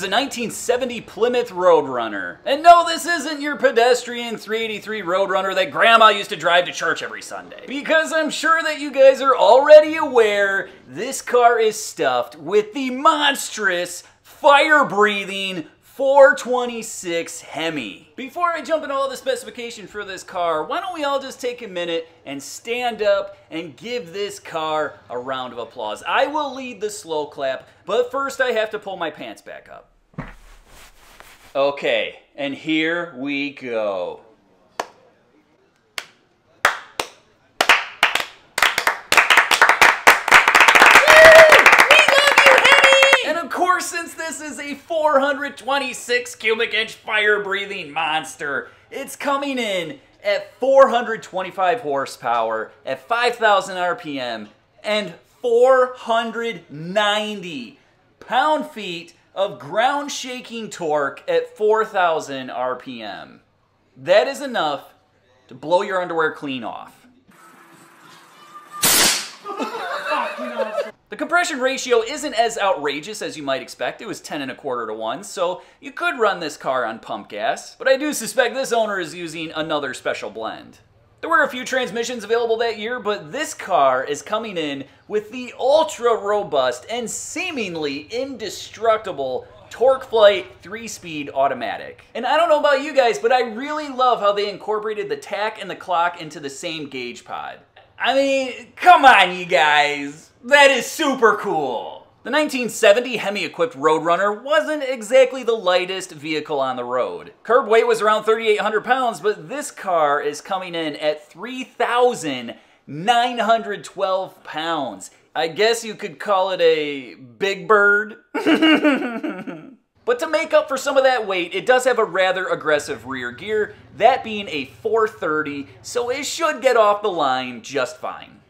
a 1970 Plymouth Road Runner. And no, this isn't your pedestrian 383 Roadrunner that Grandma used to drive to church every Sunday. Because I'm sure that you guys are already aware, this car is stuffed with the monstrous, fire-breathing 426 Hemi. Before I jump into all the specifications for this car, why don't we all just take a minute and stand up and give this car a round of applause. I will lead the slow clap, but first I have to pull my pants back up. Okay, and here we go. Since this is a 426 cubic inch fire-breathing monster, it's coming in at 425 horsepower at 5,000 RPM and 490 pound-feet of ground-shaking torque at 4,000 RPM. That is enough to blow your underwear clean off. The compression ratio isn't as outrageous as you might expect. It was 10 1/4 to 1, so you could run this car on pump gas, but I do suspect this owner is using another special blend. There were a few transmissions available that year, but this car is coming in with the ultra robust and seemingly indestructible TorqueFlite 3-speed automatic. And I don't know about you guys, but I really love how they incorporated the tach and the clock into the same gauge pod. I mean, come on you guys, that is super cool. The 1970 Hemi-equipped Roadrunner wasn't exactly the lightest vehicle on the road. Curb weight was around 3,800 pounds, but this car is coming in at 3,912 pounds. I guess you could call it a big bird. But to make up for some of that weight, it does have a rather aggressive rear gear, that being a 430, so it should get off the line just fine.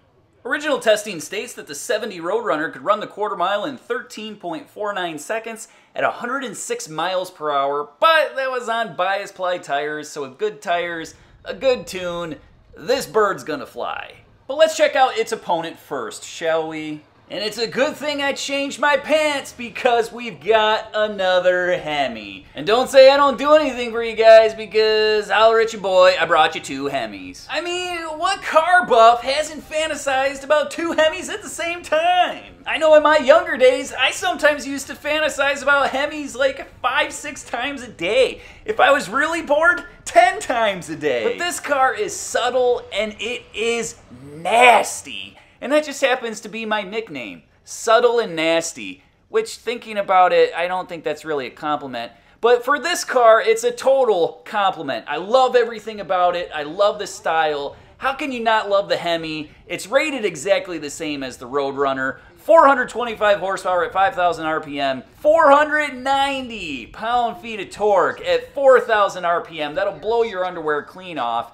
Original testing states that the 70 Roadrunner could run the quarter mile in 13.49 seconds at 106 miles per hour, but that was on bias ply tires, so with good tires, a good tune, this bird's gonna fly. But let's check out its opponent first, shall we? And it's a good thing I changed my pants because we've got another Hemi. And don't say I don't do anything for you guys because holler at your boy, I brought you 2 Hemis. I mean, what car buff hasn't fantasized about 2 Hemis at the same time? I know in my younger days, I sometimes used to fantasize about Hemis like 5-6 times a day. If I was really bored, 10 times a day. But this car is subtle and it is nasty. And that just happens to be my nickname, Subtle and Nasty, which, thinking about it, I don't think that's really a compliment. But for this car, it's a total compliment. I love everything about it. I love the style. How can you not love the Hemi? It's rated exactly the same as the Roadrunner. 425 horsepower at 5,000 RPM, 490 pound-feet of torque at 4,000 RPM. That'll blow your underwear clean off.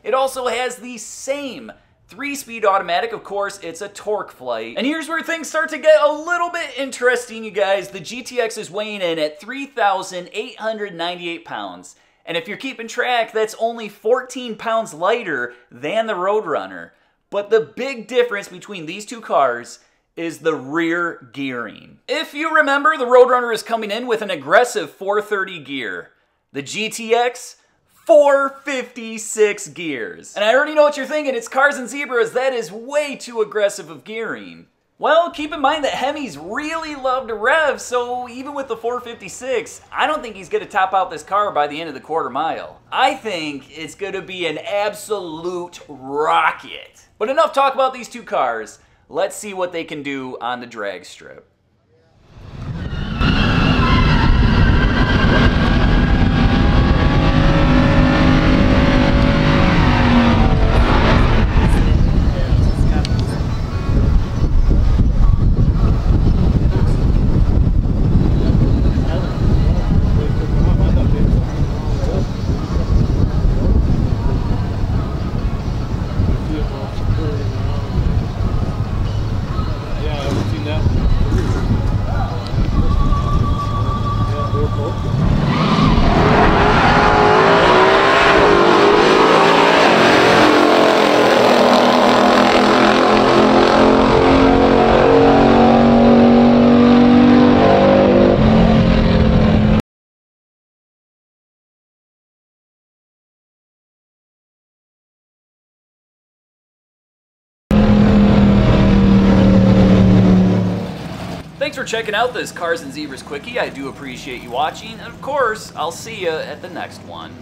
It also has the same 3-speed automatic, of course, it's a TorqueFlite. And here's where things start to get a little bit interesting, you guys. The GTX is weighing in at 3,898 pounds. And if you're keeping track, that's only 14 pounds lighter than the Roadrunner. But the big difference between these two cars is the rear gearing. If you remember, the Roadrunner is coming in with an aggressive 430 gear. The GTX, 456 gears. And I already know what you're thinking, it's cars and zebras, that is way too aggressive of gearing. Well, keep in mind that Hemis really love to rev, so even with the 456, I don't think he's gonna top out this car by the end of the quarter mile. I think it's gonna be an absolute rocket. But enough talk about these two cars, let's see what they can do on the drag strip. Yeah, I've seen that. thanks for checking out this Cars and Zebras Quickie. I do appreciate you watching. And of course, I'll see you at the next one.